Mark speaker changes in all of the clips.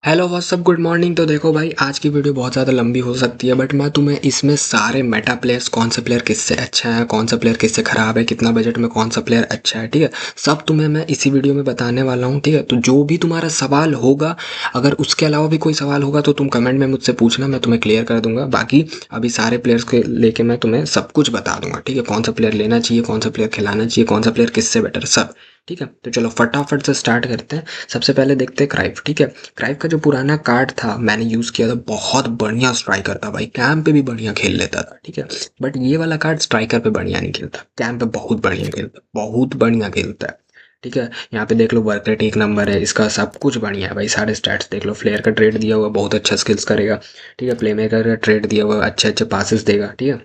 Speaker 1: Hello what's up good morning. तो देखो भाई, आज की वीडियो बहुत ज़्यादा लंबी हो सकती है, बट मैं तुम्हें इसमें सारे मेटा प्लेयर्स, कौन सा प्लेयर किससे अच्छा है, कौन सा प्लेयर किससे ख़राब है, कितना बजट में कौन सा प्लेयर अच्छा है, ठीक है, सब तुम्हें मैं इसी वीडियो में बताने वाला हूँ। ठीक है, तो जो भी तुम्हारा सवाल होगा, अगर उसके अलावा भी कोई सवाल होगा तो तुम कमेंट में मुझसे पूछना, मैं तुम्हें क्लियर कर दूंगा। बाकी अभी सारे प्लेयर्स के लेके मैं तुम्हें सब कुछ बता दूंगा। ठीक है, कौन सा प्लेयर लेना चाहिए, कौन सा प्लेयर खिलाना चाहिए, कौन सा प्लेयर किससे बेटर, सब। ठीक है, तो चलो फटाफट से स्टार्ट करते हैं। सबसे पहले देखते हैं क्राइव। ठीक है, क्राइव का जो पुराना कार्ड था मैंने यूज़ किया था, बहुत बढ़िया स्ट्राइकर था भाई, कैंप पे भी बढ़िया खेल लेता था। ठीक है, बट ये वाला कार्ड स्ट्राइकर पे बढ़िया नहीं खेलता, कैंप पे बहुत बढ़िया खेलता, बहुत बढ़िया खेलता है। ठीक है, यहाँ पे देख लो वर्क रेट एक नंबर है, इसका सब कुछ बढ़िया है भाई, सारे स्टैट्स देख लो। फ्लेयर का ट्रेड दिया हुआ, बहुत अच्छा स्किल्स करेगा। ठीक है, प्ले मेकर का ट्रेड दिया हुआ, अच्छे अच्छे पासेस देगा। ठीक है,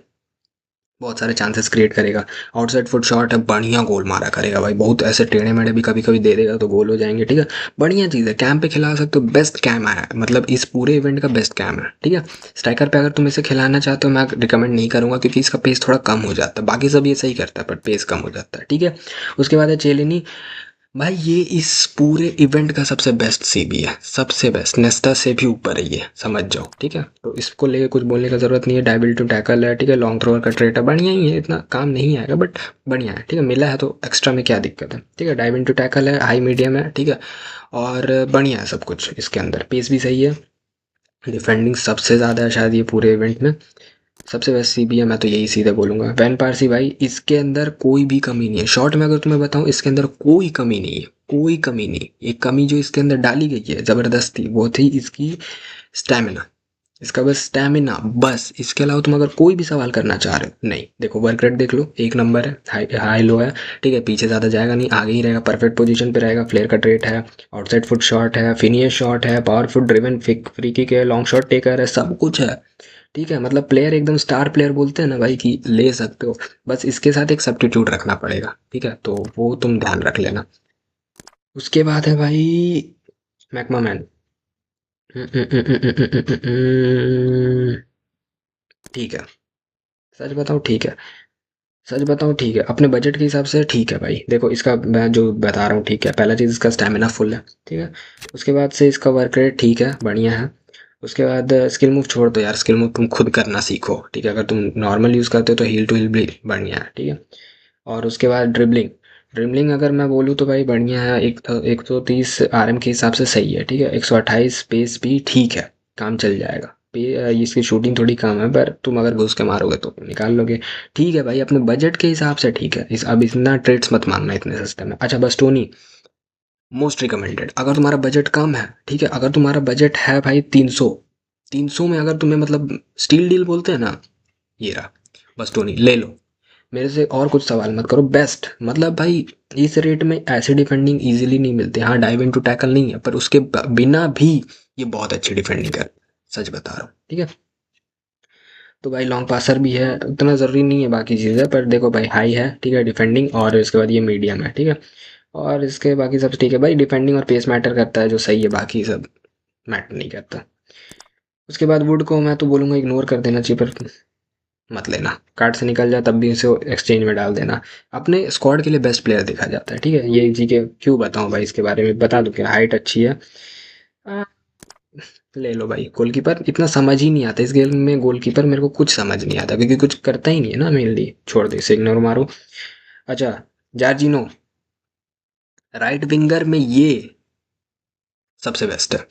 Speaker 1: बहुत सारे चांसेस क्रिएट करेगा। आउटसाइड फुट शॉट है, बढ़िया गोल मारा करेगा भाई, बहुत ऐसे टेढ़े मेढ़े भी कभी कभी दे देगा तो गोल हो जाएंगे। ठीक है, बढ़िया चीज़ है, कैम पे खिला सकते हो, बेस्ट कैम है, मतलब इस पूरे इवेंट का बेस्ट कैम है। ठीक है, स्ट्राइकर पे अगर तुम इसे खिलाना चाहते हो मैं रिकमेंड नहीं करूंगा, क्योंकि इसका पेस थोड़ा कम हो जाता है, बाकी सब ये सही करता है बट पेस कम हो जाता है। ठीक है, उसके बाद है चेलिनी। भाई ये इस पूरे इवेंट का सबसे बेस्ट सीबी है, सबसे बेस्ट, नेस्टा से भी ऊपर है ये, समझ जाओ। ठीक है, तो इसको लेके कुछ बोलने का ज़रूरत नहीं है। डाइबिल टू टैकल है, ठीक है, लॉन्ग थ्रोअर का ट्रेट है, बढ़िया ही है, इतना काम नहीं आएगा बट बढ़िया है। ठीक है, मिला है तो एक्स्ट्रा में क्या दिक्कत है। ठीक है, डाइबिल टू टैकल है, हाई मीडियम है। ठीक है, और बढ़िया है सब कुछ इसके अंदर, पेस भी सही है, डिफेंडिंग सबसे ज़्यादा है शायद ये पूरे इवेंट में, सबसे बेस्ट सीबी है, मैं तो यही सीधे बोलूंगा। वैन पारसी भाई, इसके अंदर कोई भी कमी नहीं है, शॉर्ट में अगर तुम्हें बताऊं इसके अंदर कोई कमी नहीं है, कोई कमी नहीं। एक कमी जो इसके अंदर डाली गई है ज़बरदस्ती, वो थी इसकी स्टैमिना, इसका बस स्टैमिना, बस। इसके अलावा तुम अगर कोई भी सवाल करना चाह रहे हो, नहीं। देखो वर्क रेट देख लो, एक नंबर है, हाई हाई लो है। ठीक है, पीछे ज़्यादा जाएगा नहीं, आगे ही रहेगा, परफेक्ट पोजीशन पे रहेगा। फ्लेयर का ट्रेट है, आउटसाइड फुट शॉट है, फिनियर शॉट है, power foot driven free kick है, लॉन्ग शॉट टेकर है, सब कुछ है। ठीक है, मतलब प्लेयर एकदम स्टार प्लेयर बोलते हैं ना भाई, कि ले सकते हो। बस इसके साथ एक सब्स्टिट्यूट रखना पड़ेगा। ठीक है, तो वो तुम ध्यान रख लेना। उसके बाद है भाई मैकमामैन। ठीक है, सच बताऊँ ठीक है, सच बताऊँ ठीक है, अपने बजट के हिसाब से ठीक है भाई। देखो इसका मैं जो बता रहा हूँ, ठीक है, पहला चीज़ इसका स्टेमिना फुल है। ठीक है, उसके बाद से इसका वर्क रेट ठीक है, बढ़िया है। उसके बाद स्किल मूव छोड़ दो यार, स्किल मूव तुम खुद करना सीखो। ठीक है, अगर तुम नॉर्मल यूज़ करते हो तो हील टू हील भी बढ़िया है। ठीक है, और उसके बाद ड्रिबलिंग, ड्रिबलिंग अगर मैं बोलूँ तो भाई बढ़िया है, 130 आरएम के हिसाब से सही है। ठीक है, 128 पेस भी ठीक है, काम चल जाएगा। इसकी शूटिंग थोड़ी कम है, पर तुम अगर घुस के मारोगे तो निकाल लोगे। ठीक है भाई, अपने बजट के हिसाब से ठीक है। अब इतना ट्रेड्स मत मांगना इतने सस्ते में। अच्छा, बस्टोनी मोस्ट रिकमेंडेड अगर तुम्हारा बजट कम है। ठीक है, अगर तुम्हारा बजट है भाई 300, 300 में अगर तुम्हें मतलब स्टील डील बोलते हैं ना, ये रहा बस्टोनी, ले लो। मेरे से और कुछ सवाल मत करो, बेस्ट, मतलब भाई इस रेट में ऐसे डिफेंडिंग इजीली नहीं मिलते। हाँ, डाइव इनटू टैकल नहीं है, पर उसके बिना भी ये बहुत अच्छी डिफेंडिंग कर, सच बता रहा हूँ। ठीक है, तो भाई लॉन्ग पासर भी है, उतना ज़रूरी नहीं है बाकी चीज़ें, पर देखो भाई हाई है। ठीक है, डिफेंडिंग, और इसके बाद ये मीडियम है। ठीक है, और इसके बाकी सब ठीक है भाई, डिफेंडिंग और पेस मैटर करता है, जो सही है, बाकी सब मैटर नहीं करता। उसके बाद वुड को मैं तो बोलूँगा इग्नोर कर देना चाहिए, पर मत लेना, कार्ड से निकल जाए तब भी उसे एक्सचेंज में डाल देना। अपने स्क्वाड के लिए बेस्ट प्लेयर देखा जाता है। ठीक है, ये जी के क्यों बताऊं भाई, इसके बारे में बता दूं क्या, हाइट अच्छी है। आ, ले लो भाई। गोलकीपर इतना समझ ही नहीं आता इस गेम में, गोलकीपर मेरे को कुछ समझ नहीं आता, क्योंकि कुछ करता ही नहीं है ना मेनली, छोड़ दे इसे, इग्नोर मारो। अच्छा, जार्जिनो राइट विंगर में ये सबसे बेस्ट है।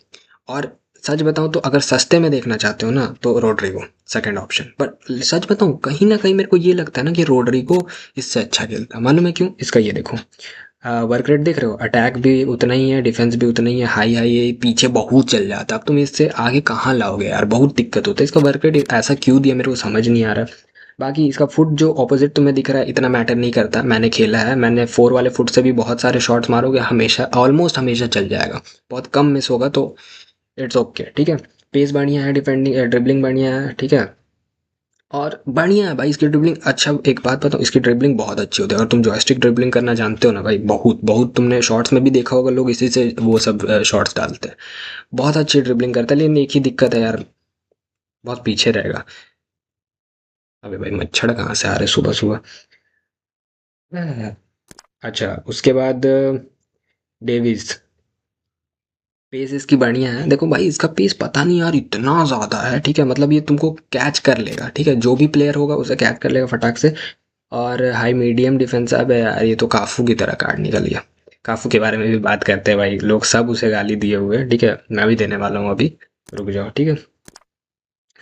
Speaker 1: और सच बताऊं तो अगर सस्ते में देखना चाहते हो ना, तो रोड्रिगो सेकंड ऑप्शन। पर सच बताऊं, कहीं ना कहीं मेरे को ये लगता है ना कि रोड्रिगो इससे अच्छा खेलता है। मालूम है क्यों? इसका ये देखो, वर्क रेट देख रहे हो, अटैक भी उतना ही है, डिफेंस भी उतना ही है, हाई हाई है, पीछे बहुत चल जाता है। अब तुम इससे आगे कहाँ लाओगे यार, बहुत दिक्कत होता है। इसका वर्क रेट ऐसा क्यों दिया मेरे को समझ नहीं आ रहा। बाकी इसका फुट जो ऑपोजिट तुम्हें दिख रहा है इतना मैटर नहीं करता, मैंने खेला है, मैंने 4 वाले फुट से भी बहुत सारे शॉट्स मारोगे, हमेशा ऑलमोस्ट हमेशा चल जाएगा, बहुत कम मिस होगा, तो इट्स ओके। ठीक है, पेस बढ़िया है, डिफेंडिंग ड्रिबलिंग बढ़िया है। ठीक है, और बढ़िया है भाई इसकी ड्रिबलिंग। अच्छा, एक बात बताऊँ, इसकी ड्रिबलिंग बहुत अच्छी होती है, अगर तुम जॉयस्टिक ड्रिबलिंग करना जानते हो ना भाई, बहुत बहुत, तुमने शॉर्ट्स में भी देखा होगा, लोग इसी से वो सब शॉर्ट्स डालते हैं। बहुत अच्छी ड्रिबलिंग करता है, लेकिन एक ही दिक्कत है यार, बहुत पीछे रहेगा। अबे भाई मच्छर कहाँ से आ रहे सुबह सुबह। अच्छा, उसके बाद डेविस, पेस इसकी बढ़िया है। देखो भाई इसका पेस पता नहीं यार इतना ज़्यादा है, ठीक है, मतलब ये तुमको कैच कर लेगा, ठीक है, जो भी प्लेयर होगा उसे कैच कर लेगा फटाक से। और हाई मीडियम डिफेंस, अब यार ये तो काफू की तरह कार्ड निकल गया। काफू के बारे में भी बात करते हैं भाई, लोग सब उसे गाली दिए हुए हैं, ठीक है, मैं भी देने वाला हूँ अभी, रुक जाओ, ठीक है।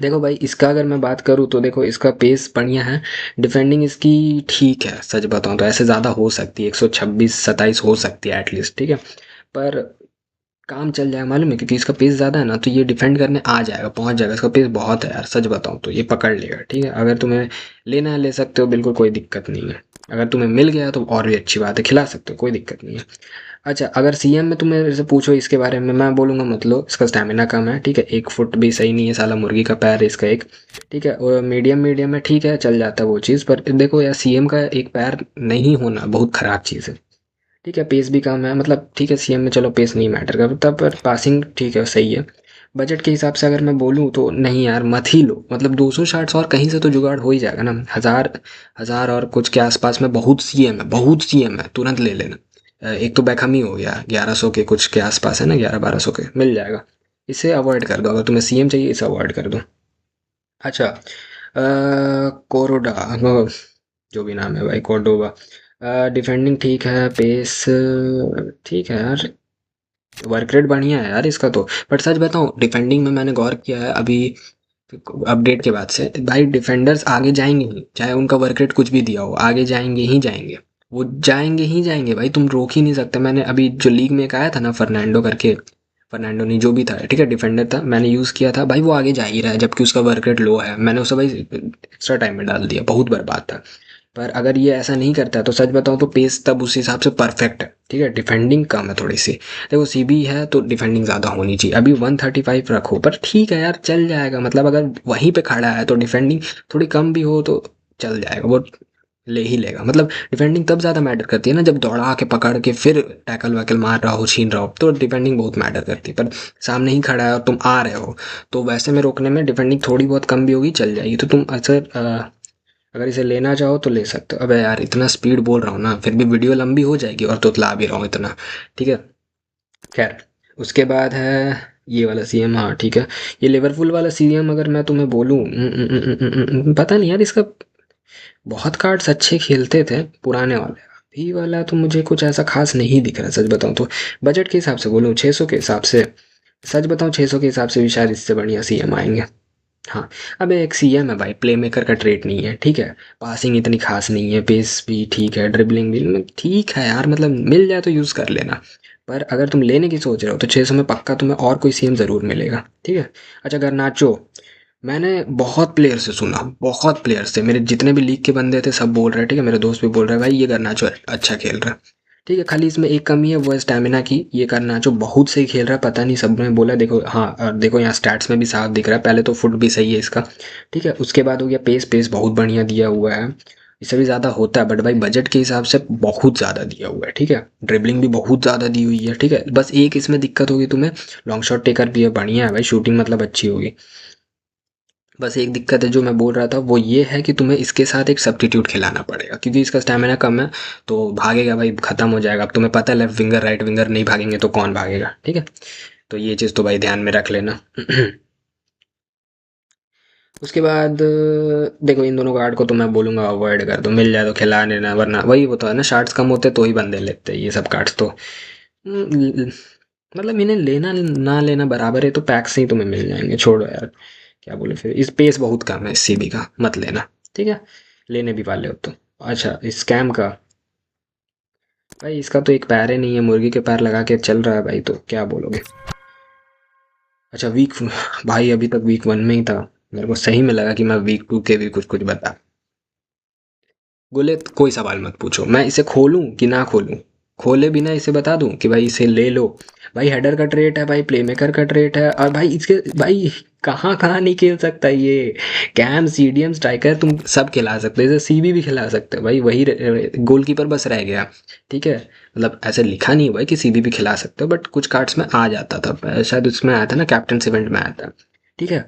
Speaker 1: देखो भाई इसका अगर मैं बात करूँ तो देखो इसका पेस बढ़िया है, डिफेंडिंग इसकी ठीक है, सच बताऊँ तो ऐसे ज़्यादा हो सकती है, 126-27 हो सकती है एटलीस्ट, ठीक है, पर काम चल जाएगा मालूम है, क्योंकि इसका पेस ज़्यादा है ना, तो ये डिफेंड करने आ जाएगा, पहुंच जाएगा, इसका पेस बहुत है यार, सच बताऊँ तो ये पकड़ लेगा, ठीक है, अगर तुम्हें लेना है ले सकते हो, बिल्कुल कोई दिक्कत नहीं है। अगर तुम्हें मिल गया तो और भी अच्छी बात है, खिला सकते हो, कोई दिक्कत नहीं है। अच्छा अगर सीएम में तुम मेरे से पूछो इसके बारे में, मैं बोलूँगा मतलब इसका स्टैमिना कम है, ठीक है, 1 फुट भी सही नहीं है, साला मुर्गी का पैर है इसका एक, ठीक है, और मीडियम मीडियम में ठीक है, चल जाता है वो चीज़, पर देखो यार सीएम का एक पैर नहीं होना बहुत ख़राब चीज़ है, ठीक है, पेस भी कम है, मतलब ठीक है सीएम में चलो पेस नहीं मैटर करता, पर पासिंग ठीक है सही है। बजट के हिसाब से अगर मैं बोलूँ तो नहीं यार मत ही लो, मतलब 200 शॉट्स और कहीं से तो जुगाड़ हो ही जाएगा ना, हज़ार हज़ार और कुछ के आसपास में बहुत सीएम है, बहुत सीएम है, तुरंत ले लेना। एक तो बैकहम ही हो गया 1100 के कुछ के आसपास है ना, 1100-1200 के मिल जाएगा। इसे अवॉइड कर दो, अगर तुम्हें सीएम चाहिए इसे अवॉइड कर दो। अच्छा कोरोडा, जो भी नाम है भाई, कोर्डोबा, डिफेंडिंग ठीक है, पेस ठीक है यार, वर्क रेट बढ़िया है यार इसका तो, बट सच बताऊं डिफेंडिंग में मैंने गौर किया है अभी अपडेट के बाद से, भाई डिफेंडर्स आगे जाएंगे ही, चाहे उनका वर्क रेट कुछ भी दिया हो, आगे जाएंगे ही जाएंगे, वो जाएंगे ही जाएंगे भाई, तुम रोक ही नहीं सकते। मैंने अभी जो लीग में एक आया था ना फर्नांडो करके, फर्नांडो नहीं जो भी था, ठीक है, डिफेंडर था, मैंने यूज़ किया था भाई, वो आगे जा ही रहा है जबकि उसका वर्क रेट लो है, मैंने उसे भाई एक्स्ट्रा टाइम में डाल दिया, बहुत बर्बाद था। पर अगर ये ऐसा नहीं करता है तो सच बताऊं तो पेस तब उस हिसाब से परफेक्ट है, ठीक है, डिफेंडिंग कम है थोड़ी सी, देखो सीबी है तो डिफेंडिंग ज़्यादा होनी चाहिए, अभी 135 रखो, पर ठीक है यार चल जाएगा, मतलब अगर वहीं पे खड़ा है तो डिफेंडिंग थोड़ी कम भी हो तो चल जाएगा, वो ले ही लेगा, मतलब डिफेंडिंग तब ज़्यादा मैटर करती है ना, जब दौड़ा के पकड़ के फिर टैकल वैकल मार रहा हो, छीन रहा हो, तो डिफेंडिंग बहुत मैटर करती है, पर सामने ही खड़ा है और तुम आ रहे हो, तो वैसे में रोकने में डिफेंडिंग थोड़ी बहुत कम भी होगी, चल जाएगी, तो तुम अक्सर अगर इसे लेना चाहो तो ले सकते हो। अबे यार इतना स्पीड बोल रहा हूँ ना, फिर भी वीडियो लंबी हो जाएगी और तुतला भी रहा हूँ इतना, ठीक है। खैर उसके बाद है ये वाला सीएम, हाँ ठीक है, ये लिवरपूल वाला सीएम अगर मैं तुम्हें बोलूँ, पता नहीं यार इसका, बहुत कार्ड्स अच्छे खेलते थे पुराने वाले, अभी वाला तो मुझे कुछ ऐसा खास नहीं दिख रहा सच बताऊँ तो। बजट के हिसाब से बोलूँ 600 के हिसाब से, सच बताऊँ 600 के हिसाब से भी शायद इससे बढ़िया सीएम आएंगे। हाँ, अबे एक सीएम है भाई, प्लेमेकर का ट्रेट नहीं है, ठीक है, पासिंग इतनी खास नहीं है, पेस भी ठीक है, ड्रिबलिंग भी ठीक है यार, मतलब मिल जाए तो यूज़ कर लेना। पर अगर तुम लेने की सोच रहे हो तो 600 में पक्का तुम्हें और कोई सीएम ज़रूर मिलेगा, ठीक है। अच्छा गर्नाचो, मैंने बहुत प्लेयर से सुना, बहुत प्लेयर से, मेरे जितने भी लीग के बंदे थे सब बोल रहे हैं, ठीक है, मेरे दोस्त भी बोल रहे हैं भाई ये गर्नाचो अच्छा खेल रहा है, ठीक है, खाली इसमें एक कमी है वो है स्टैमिना की, ये गर्नाचो बहुत सही खेल रहा है, पता नहीं सब ने बोला, देखो हाँ, और देखो यहाँ स्टैट्स में भी साफ दिख रहा है, पहले तो फुट भी सही है इसका, ठीक है, उसके बाद हो गया पेस, पेस बहुत बढ़िया दिया हुआ है, इससे भी ज़्यादा होता है, बट भाई बजट के हिसाब से बहुत ज़्यादा दिया हुआ है, ठीक है, ड्रिबलिंग भी बहुत ज़्यादा दी हुई है, ठीक है, बस एक इसमें दिक्कत होगी तुम्हें, लॉन्ग शॉट टेकर भी है, बढ़िया है भाई, शूटिंग मतलब अच्छी होगी। बस एक दिक्कत है जो मैं बोल रहा था वो ये है कि तुम्हें इसके साथ एक सब्स्टिट्यूट खिलाना पड़ेगा, क्योंकि इसका स्टैमिना कम है, तो भागेगा भाई खत्म हो जाएगा, अब तुम्हें पता है लेफ्ट विंगर राइट विंगर नहीं भागेंगे तो कौन भागेगा, ठीक है, तो ये चीज़ तो भाई ध्यान में रख लेना। उसके बाद देखो इन दोनों कार्ड को तो मैं बोलूँगा अवॉइड कर दो, मिल जाए तो खिला लेना, वरना वही होता है ना, शार्ट्स कम होते तो ही बंदे लेते हैं ये सब कार्ड्स तो, मतलब इन्हें लेना ना लेना बराबर है, तो पैक से ही तुम्हें मिल जाएंगे, छोड़ो यार, क्या बोले फिर, इस पेस बहुत कम है इस सीबी का, मत लेना, ठीक है, लेने भी वाले हो तो। अच्छा स्कैम का, भाई इसका तो एक पैर ही नहीं है, मुर्गी के पैर लगा के चल रहा है भाई, तो क्या बोलोगे। अच्छा वीक, भाई अभी तक वीक 1 में ही था, मेरे को सही में लगा कि मैं वीक 2 के भी कुछ कुछ बता, बोले तो कोई सवाल मत पूछो, मैं इसे खोलूं कि ना खोलूं, खोले बिना इसे बता दूं कि भाई इसे ले लो, भाई हेडर का ट्रेट है, भाई प्लेमेकर का ट्रेट है, और भाई इसके भाई कहाँ कहाँ नहीं खेल सकता ये, कैम सीडीएम स्ट्राइकर तुम सब खिला सकते हो, जैसे सीबी भी खिला सकते हो भाई, वही गोलकीपर बस रह गया, ठीक है, मतलब ऐसे लिखा नहीं हुआ है कि सीबी भी खिला सकते हो, बट कुछ कार्ड्स में आ जाता था, शायद उसमें आया था ना कैप्टन इवेंट में आया था, ठीक है।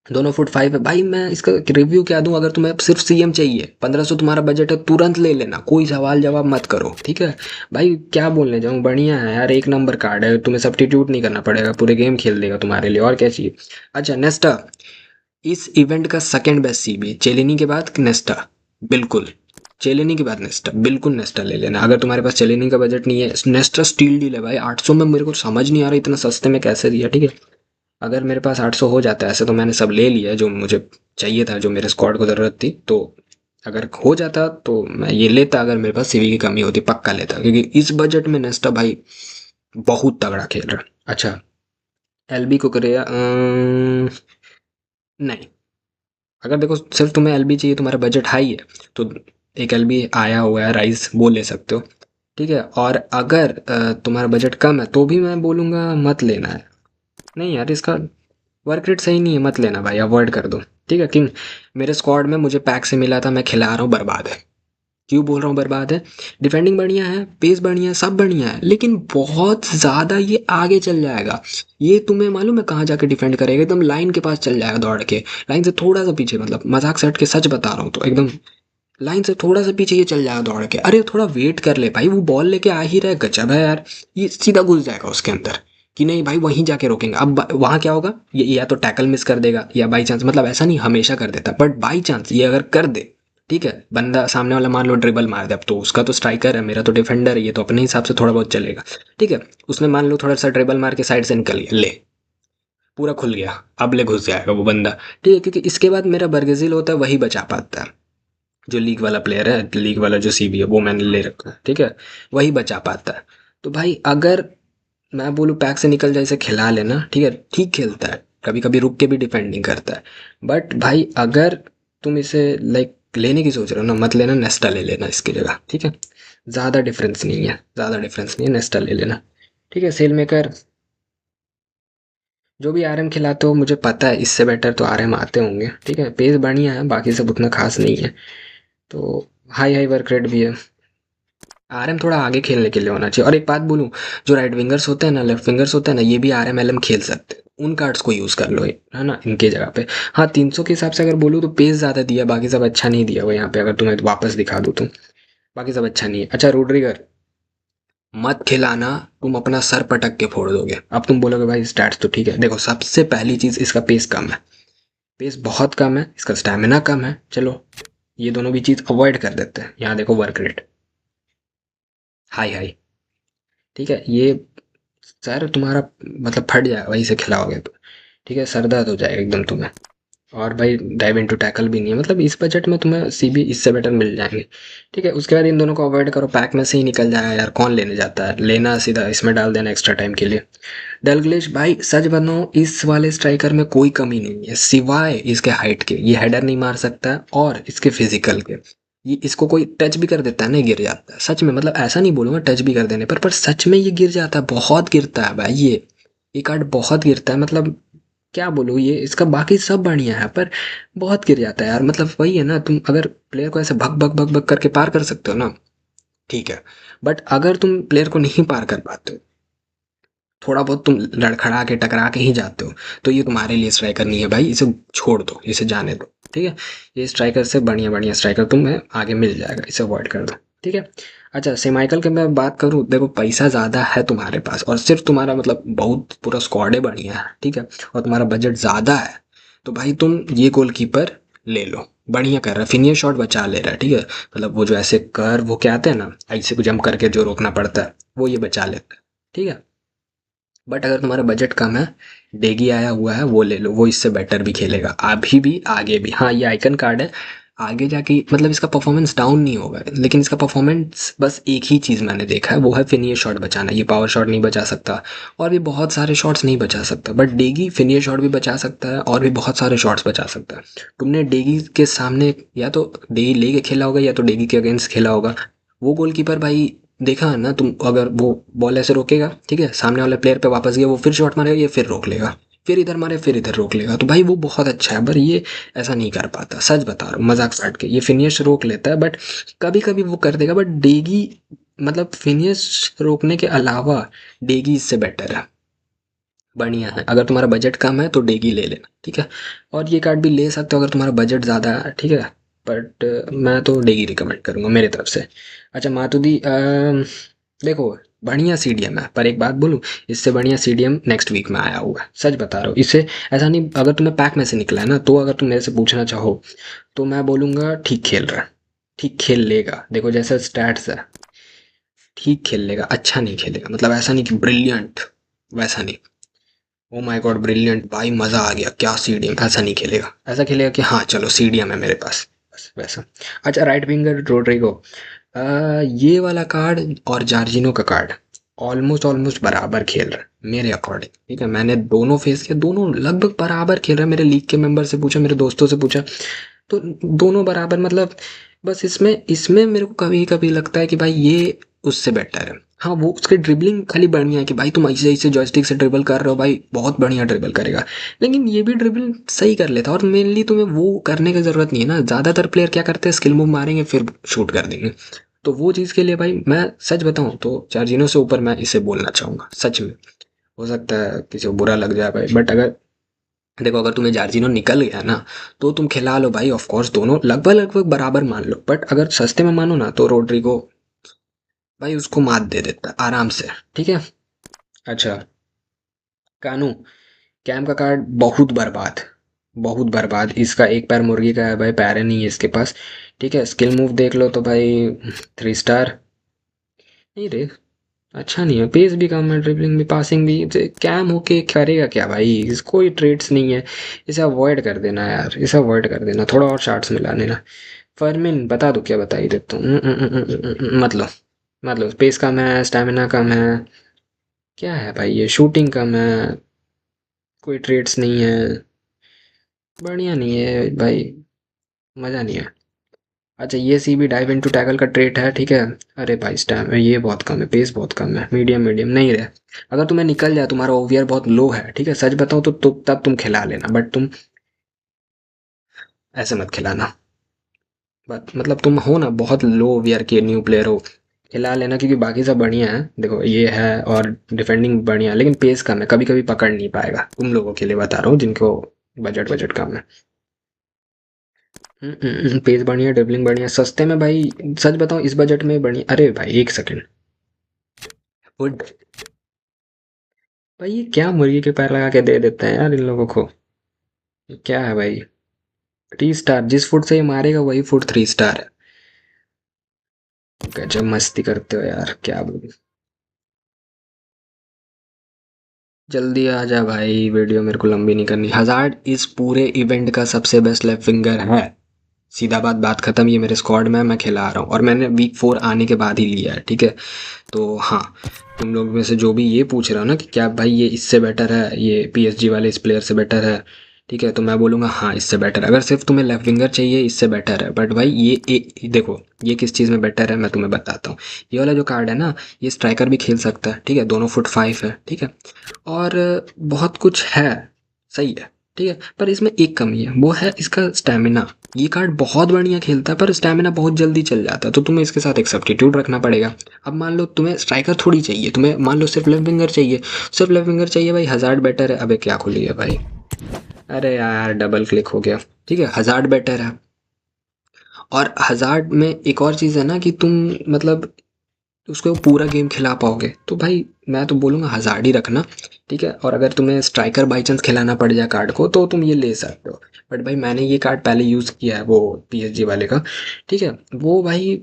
Speaker 1: दोनों फुट 5 है भाई। मैं इसका रिव्यू क्या दूं? अगर तुम्हें सिर्फ सीएम चाहिए, 1500 तुम्हारा बजट है, तुरंत ले लेना, कोई सवाल जवाब मत करो, ठीक है भाई। क्या बोलने जाऊं, बढ़िया है यार, एक नंबर कार्ड है, तुम्हें सब्स्टिट्यूट नहीं करना पड़ेगा, पूरे गेम खेल देगा तुम्हारे लिए, और क्या चाहिए। अच्छा नेस्टा, इस इवेंट का सेकंड बेस्ट सीबी चेलिनी के बाद नेस्टा, बिल्कुल। चेलेनी के बाद नेस्टा, बिल्कुल नेस्टा ले लेना। अगर तुम्हारे पास चेलेनी का बजट नहीं है, नेस्टा स्टील डील है भाई, 800 में। मेरे को समझ नहीं आ रहा इतना सस्ते में कैसे दिया, ठीक है। अगर मेरे पास 800 हो जाता है, ऐसे तो मैंने सब ले लिया जो मुझे चाहिए था, जो मेरे स्क्वाड को ज़रूरत थी, तो अगर हो जाता तो मैं ये लेता। अगर मेरे पास सीवी की कमी होती पक्का लेता, क्योंकि इस बजट में नेस्टा भाई बहुत तगड़ा खेल रहा है। अच्छा, एलबी को करे नहीं। अगर देखो सिर्फ तुम्हें एलबी चाहिए, तुम्हारा बजट हाई है, तो एक एलबी आया हुआ है राइस, वो ले सकते हो, ठीक है। और अगर तुम्हारा बजट कम है, तो भी मैं बोलूँगा मत लेना है। नहीं यार, इसका वर्क रेट सही नहीं है, मत लेना भाई, अवॉइड कर दो, ठीक है। किंग मेरे स्क्वाड में मुझे पैक से मिला था, मैं खिला रहा हूँ, बर्बाद है। क्यों बोल रहा हूँ बर्बाद है? डिफेंडिंग बढ़िया है, पेस बढ़िया है, सब बढ़िया है, लेकिन बहुत ज़्यादा ये आगे चल जाएगा। ये तुम्हें मालूम है कहाँ जाके डिफेंड करेगा? एकदम लाइन के पास चल जाएगा दौड़ के, लाइन से थोड़ा सा पीछे, मतलब मजाक से हट के सच बता रहा हूँ, तो एकदम लाइन से थोड़ा सा पीछे ये चल जाएगा दौड़ के। अरे थोड़ा वेट कर ले भाई, वो बॉल लेके आ ही रहा है, गजब है यार। ये सीधा घुस जाएगा उसके अंदर, कि नहीं भाई वहीं जाके रोकेंगे। अब वहाँ क्या होगा, ये या तो टैकल मिस कर देगा, या बाई चांस, मतलब ऐसा नहीं हमेशा कर देता, बट बाई चांस ये अगर कर दे, ठीक है, बंदा सामने वाला मान लो ड्रिबल मार दे, अब तो उसका तो स्ट्राइकर है, मेरा तो डिफेंडर है, ये तो अपने हिसाब से थोड़ा बहुत चलेगा, ठीक है। उसने मान लो थोड़ा सा ड्रिबल मार के साइड से निकल गया, ले पूरा खुल गया, अब ले घुस जाएगा वो बंदा, ठीक है। क्योंकि इसके बाद मेरा बर्गजिल होता है, वही बचा पाता है, जो लीग वाला प्लेयर है, लीग वाला जो सीबी है, वो मैंने ले रखा है, ठीक है, वही बचा पाता है। तो भाई अगर मैं बोलूँ पैक से निकल जाए, इसे खिला लेना, ठीक है, ठीक खेलता है, कभी कभी रुक के भी डिफेंडिंग करता है। बट भाई अगर तुम इसे लाइक लेने की सोच रहे हो ना, मत लेना, नेस्टा ले लेना इसकी जगह, ठीक है। ज़्यादा डिफरेंस नहीं है, ज़्यादा डिफरेंस नहीं है, नेस्टा ले लेना, ठीक है। सेल मेकर जो भी आरएम खिलाते हो, मुझे पता है इससे बेटर तो आरएम आते होंगे, ठीक है। पेस बढ़िया है, बाकी सब उतना खास नहीं है, तो हाई हाई वर्क रेट भी है। आरएम थोड़ा आगे खेलने के लिए होना चाहिए। और एक बात बोलूँ, जो राइट विंगर्स होते हैं ना, लेफ्ट विंगर्स होते हैं ना, ये भी आरएम एलएम खेल सकते हैं, उन कार्ड्स को यूज़ कर लो, है ना, इनके जगह पे। हाँ 300 के हिसाब से अगर बोलूँ तो पेस ज़्यादा दिया, बाकी सब अच्छा नहीं दिया हुआ यहाँ पे, अगर तुम्हें वापस दिखा दूँ तो बाकी सब अच्छा नहीं है। अच्छा रोड्रिगर मत खिलाना, तुम अपना सर पटक के फोड़ दोगे। अब तुम बोलोगे भाई स्टैट्स तो ठीक है, देखो सबसे पहली चीज़ इसका पेस कम है, पेस बहुत कम है, इसका स्टैमिना कम है, चलो ये दोनों भी चीज़ अवॉइड कर देते हैं। यहाँ देखो वर्क रेट हाई हाई, ठीक है। ये सर तुम्हारा मतलब फट जाएगा वहीं से खिलाओगे तो, ठीक है, सर दर्द हो जाएगा एकदम तुम्हें। और भाई डाइव इनटू टैकल भी नहीं है, मतलब इस बजट में तुम्हें सीबी इससे बेटर मिल जाएंगे, ठीक है। उसके बाद इन दोनों को अवॉइड करो, पैक में से ही निकल जाएगा यार, कौन लेने जाता है, लेना सीधा इसमें डाल देना एक्स्ट्रा टाइम के लिए। डलग्लिश भाई सच बताऊं, इस वाले स्ट्राइकर में कोई कमी नहीं है सिवाय इसके हाइट के, ये हेडर नहीं मार सकता है, और इसके फिजिकल के। ये इसको कोई टच भी कर देता है ना, गिर जाता है सच में, मतलब ऐसा नहीं बोलूंगा टच भी कर देने पर सच में ये गिर जाता है, बहुत गिरता है भाई ये कार्ड बहुत गिरता है, मतलब क्या बोलूँ, ये इसका बाकी सब बढ़िया है, पर बहुत गिर जाता है यार। मतलब वही है ना, तुम अगर प्लेयर को ऐसे भग भग भग भग करके पार कर सकते हो ना, ठीक है, बट अगर तुम प्लेयर को नहीं पार कर पाते हो, थोड़ा बहुत तुम लड़खड़ा के टकरा के ही जाते हो, तो ये तुम्हारे लिए स्ट्राइकर नहीं है भाई, इसे छोड़ दो, इसे जाने दो, ठीक है। ये स्ट्राइकर से बढ़िया बढ़िया स्ट्राइकर तुम्हें आगे मिल जाएगा, इसे अवॉइड कर दो, ठीक है। अच्छा सेमाइकल की मैं बात करूँ, देखो पैसा ज़्यादा है तुम्हारे पास, और सिर्फ तुम्हारा मतलब बहुत पूरा स्क्वाड है बढ़िया है, ठीक है, और तुम्हारा बजट ज़्यादा है, तो भाई तुम ये गोलकीपर ले लो, बढ़िया कर रहा है, फिनियर शॉट बचा ले रहा है, ठीक है। मतलब वो जो ऐसे कर वो क्या आते हैं ना, ऐसे को जंप करके जो रोकना पड़ता है, वो ये बचा लेता है, ठीक है। बट अगर तुम्हारा बजट कम है, डेगी आया हुआ है, वो ले लो, वो इससे बेटर भी खेलेगा अभी भी आगे भी। हाँ ये आइकन कार्ड है, आगे जाके मतलब इसका परफॉर्मेंस डाउन नहीं होगा, लेकिन इसका परफॉर्मेंस बस एक ही चीज़ मैंने देखा है, वो है फिनियर शॉट बचाना, ये पावर शॉट नहीं बचा सकता, और भी बहुत सारे शॉट्स नहीं बचा सकता, बट डेगी फिनियर शॉट भी बचा सकता है, और भी बहुत सारे शॉट्स बचा सकता है। तुमने डेगी के सामने या तो डेगी लेके खेला होगा, या तो डेगी के अगेंस्ट खेला होगा, वो गोलकीपर भाई देखा है ना तुम, अगर वो बॉल ऐसे रोकेगा, ठीक है, सामने वाले प्लेयर पे वापस गया, वो फिर शॉट मारेगा, ये फिर रोक लेगा, फिर इधर मारे फिर इधर रोक लेगा, तो भाई वो बहुत अच्छा है, पर ये ऐसा नहीं कर पाता, सच बता रहा हूँ मजाक काट के, ये फिनिश रोक लेता है, बट कभी कभी वो कर देगा, बट डेगी मतलब फिनिश रोकने के अलावा डेगी इससे बेटर है, बढ़िया है। अगर तुम्हारा बजट कम है तो डेगी ले लेना, ठीक है। और ये कार्ड भी ले सकते हो अगर तुम्हारा बजट ज़्यादा है, ठीक है। बट मैं तो डेगी रिकमेंड करूँगा मेरे तरफ से। अच्छा मातुदी, देखो बढ़िया सीडीएम है, पर एक बात बोलूँ, इससे बढ़िया सीडीएम नेक्स्ट वीक में आया होगा, सच बता रहा हूँ। इससे ऐसा नहीं, अगर तुम्हें पैक में से निकला है ना, तो अगर तुम मेरे से पूछना चाहो तो मैं बोलूँगा ठीक खेल रहा है, ठीक खेल लेगा। देखो जैसे स्टैट्स है, ठीक खेल लेगा, अच्छा नहीं खेलेगा, मतलब ऐसा नहीं कि ब्रिलियंट, वैसा नहीं। ओ माय गॉड ब्रिलियंट भाई मज़ा आ गया क्या सीडीएम, ऐसा नहीं खेलेगा। ऐसा खेलेगा कि हाँ चलो सीडीएम है मेरे पास, बस वैसा। अच्छा राइट विंगर रोड्रिगो, ये वाला कार्ड और जार्जिनो का कार्ड ऑलमोस्ट ऑलमोस्ट बराबर खेल रहा है मेरे अकॉर्डिंग, ठीक है। मैंने दोनों फेस किया, दोनों लगभग बराबर खेल रहा है। मेरे लीग के मेंबर से पूछा, मेरे दोस्तों से पूछा, तो दोनों बराबर, मतलब बस इसमें इसमें मेरे को कभी कभी लगता है कि भाई ये उससे बेटर है। हाँ वो उसके ड्रिबलिंग खाली बढ़िया है कि भाई तुम ऐसे ऐसे जॉयस्टिक से ड्रिबल कर रहे हो, भाई बहुत बढ़िया ड्रिबल करेगा। लेकिन ये भी ड्रिबलिंग सही कर लेता है, और मेनली तुम्हें वो करने की ज़रूरत नहीं है ना। ज़्यादातर प्लेयर क्या करते हैं, स्किल मूव मारेंगे फिर शूट कर देंगे। तो वो चीज़ के लिए भाई मैं सच बताऊँ तो चार्जिनो से ऊपर मैं इसे बोलना चाहूँगा सच में। हो सकता है किसी को बुरा लग जाए भाई, बट अगर देखो अगर तुम्हें जार्जिनो निकल गया ना, तो तुम खिला लो भाई, ऑफ कोर्स दोनों लगभग लगभग बराबर मान लो। बट अगर सस्ते में मानो ना तो रोड्रिगो भाई उसको मात दे देता है आराम से, ठीक है। अच्छा कानू, कैम का कार्ड बहुत बर्बाद, बहुत बर्बाद। इसका एक पैर मुर्गी का है भाई, पैर ही नहीं है इसके पास, ठीक है। स्किल मूव देख लो तो भाई 3 स्टार नहीं रे, अच्छा नहीं है। पेस भी कम है, ड्रिबलिंग भी, पासिंग भी। कैम होके करेगा क्या भाई, इसको कोई ट्रेड्स नहीं है। इसे अवॉइड कर देना यार, इसे अवॉइड कर देना, थोड़ा और शार्ट्स मिला लेना। फरमिन बता दो क्या, बता ही देता हूँ। मतलब पेस कम है, स्टेमिना कम है, क्या है भाई ये, शूटिंग कम है, कोई ट्रेड्स नहीं है, बढ़िया नहीं है भाई, मज़ा नहीं है। अच्छा ये सी भी डाइव इनटू टैकल का ट्रेट है, ठीक है। अरे भाई स्टैम ये बहुत कम है, पेस बहुत कम है, मीडियम मीडियम नहीं रहे। अगर तुम्हें निकल जाए, तुम्हारा ओवीआर बहुत लो है, ठीक है, सच बताऊँ तो तब तुम खिला लेना, बट तुम ऐसे मत खिलाना। बट मतलब तुम हो ना बहुत लो ओवीआर के न्यू प्लेयर हो, खिला लेना, क्योंकि बाकी सब बढ़िया है। देखो ये है और डिफेंडिंग बढ़िया है, लेकिन पेस कम है, कभी कभी पकड़ नहीं पाएगा। तुम लोगों के लिए बता रहा हूँ जिनको बजट बजट कम है। पेस बढ़िया, ड्रिबलिंग बढ़िया, सस्ते में भाई। सच बताऊं इस बजट में बढ़िया। अरे भाई एक सेकंड, वुड भाई ये क्या मुर्गी के पैर लगा के दे देते हैं यार इन लोगों को, ये क्या है भाई। 3 स्टार, जिस फुट से ये मारेगा वही फुट 3 स्टार है। गजब मस्ती करते हो यार, क्या बोलूं। जल्दी आ जा भाई, वीडियो मेरे को लंबी नहीं करनी। हजार्ड इस पूरे इवेंट का सबसे बेस्ट लेफ्ट फिंगर है, सीधा बात, बात खत्म। ये मेरे स्क्वाड में है, मैं खिला रहा हूँ, और मैंने वीक 4 आने के बाद ही लिया है, ठीक है। तो हाँ, तुम लोग में से जो भी ये पूछ रहा हो ना कि क्या भाई ये इससे बेटर है, ये पीएसजी वाले इस प्लेयर से बेटर है, ठीक है, तो मैं बोलूँगा हाँ इससे बेटर। अगर सिर्फ तुम्हें लेफ्ट विंगर चाहिए इससे बेटर है। बट भाई देखो ये किस चीज़ में बेटर है मैं तुम्हें बताता हूँ। ये वाला जो कार्ड है ना, ये स्ट्राइकर भी खेल सकता है, ठीक है, दोनों फुट 5 है, ठीक है। और बहुत कुछ है, सही है, ठीक है। पर इसमें एक कमी है, वो है इसका स्टैमिना। ये कार्ड बहुत बढ़िया खेलता है पर स्टैमिना बहुत जल्दी चल जाता है, तो तुम्हें इसके साथ एक सब्स्टिट्यूट रखना पड़ेगा। अब मान लो तुम्हें स्ट्राइकर थोड़ी चाहिए, तुम्हें मान लो सिर्फ लेफ्ट विंगर चाहिए, सिर्फ लेफ्ट विंगर चाहिए भाई, हज़ार्ड बेटर है। अबे क्या खुली है भाई, अरे यार डबल क्लिक हो गया, ठीक है, हज़ार्ड बेटर है। और हज़ार्ड में एक और चीज़ है ना कि तुम मतलब उसको पूरा गेम खिला पाओगे, तो भाई मैं तो बोलूँगा हज़ार्ड ही रखना, ठीक है। और अगर तुम्हें स्ट्राइकर बाई चांस खिलाना पड़ जाए कार्ड को तो तुम ये ले सकते हो। बट भाई मैंने ये कार्ड पहले यूज़ किया है, वो पीएसजी वाले का, ठीक है। वो भाई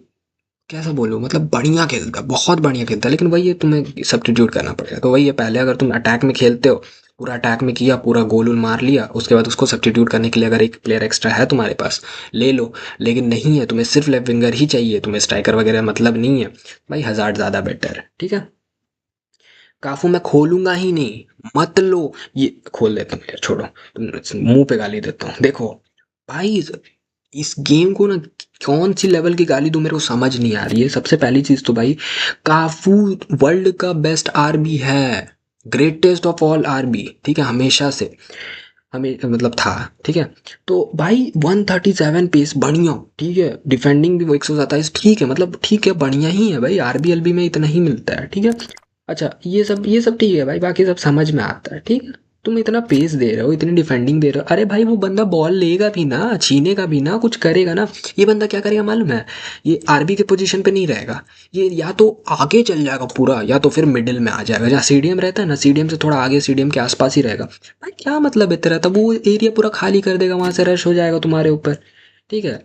Speaker 1: कैसा बोलूँ, मतलब बढ़िया खेलता है, बहुत बढ़िया खेलता है, लेकिन वही है तुम्हें सब्स्टिट्यूट करना पड़ेगा। तो वही है, पहले अगर तुम अटैक में खेलते हो, पूरा अटैक में किया, पूरा गोल वोल मार लिया, उसके बाद उसको सब्स्टिट्यूट करने के लिए अगर एक प्लेयर एक्स्ट्रा है तुम्हारे पास, ले लो। लेकिन नहीं है, तुम्हें सिर्फ लेफ्ट विंगर ही चाहिए, तुम्हें स्ट्राइकर वगैरह मतलब नहीं है, भाई हज़ार्ड ज़्यादा बेटर है, ठीक है। काफू मैं खोलूंगा ही नहीं, मत लो। ये खोल देता हूँ यार, छोड़ो, तुम मुंह पे गाली देता हूँ। देखो भाई इस गेम को ना कौन सी लेवल की गाली दूं, मेरे को समझ नहीं आ रही है। सबसे पहली चीज तो भाई काफू वर्ल्ड का बेस्ट आरबी है, ग्रेटेस्ट ऑफ ऑल आरबी, ठीक है, हमेशा से, हमें मतलब था, ठीक है। तो भाई 137 पेस बढ़िया, ठीक है, डिफेंडिंग भी वो 127, ठीक है, मतलब ठीक है, बढ़िया ही है भाई, आरबीएलबी में इतना ही मिलता है, ठीक है। अच्छा, ये सब ठीक है भाई, बाकी सब समझ में आता है, ठीक है। तुम इतना पेस दे रहे हो, इतनी डिफेंडिंग दे रहे हो, अरे भाई वो बंदा बॉल लेगा भी ना, छीनेगा भी ना, कुछ करेगा ना। ये बंदा क्या करेगा मालूम है? ये आरबी के पोजीशन पे नहीं रहेगा। ये या तो आगे चल जाएगा पूरा, या तो फिर मिडिल में आ जाएगा, जहाँ सीडीएम रहता है ना, सीडीएम से थोड़ा आगे, सीडीएम के आसपास ही रहेगा। भाई क्या मतलब है तेरा? तब वो एरिया पूरा खाली कर देगा, वहां से रश हो जाएगा तुम्हारे ऊपर। ठीक है।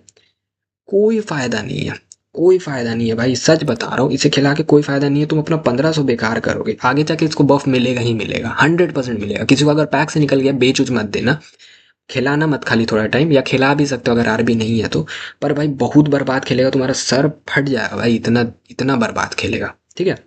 Speaker 1: कोई फ़ायदा नहीं है, कोई फ़ायदा नहीं है भाई, सच बता रहा हूँ, इसे खिला के कोई फ़ायदा नहीं है। तुम अपना 1500 बेकार करोगे, आगे जाके इसको बफ मिलेगा ही मिलेगा, 100% मिलेगा। किसी को अगर पैक से निकल गया, बेच उच मत देना, खिलाना मत खाली थोड़ा टाइम, या खिला भी सकते हो अगर आरबी नहीं है तो। पर भाई बहुत बर्बाद खेलेगा, तुम्हारा सर फट जाएगा भाई, इतना इतना बर्बाद खेलेगा। ठीक है।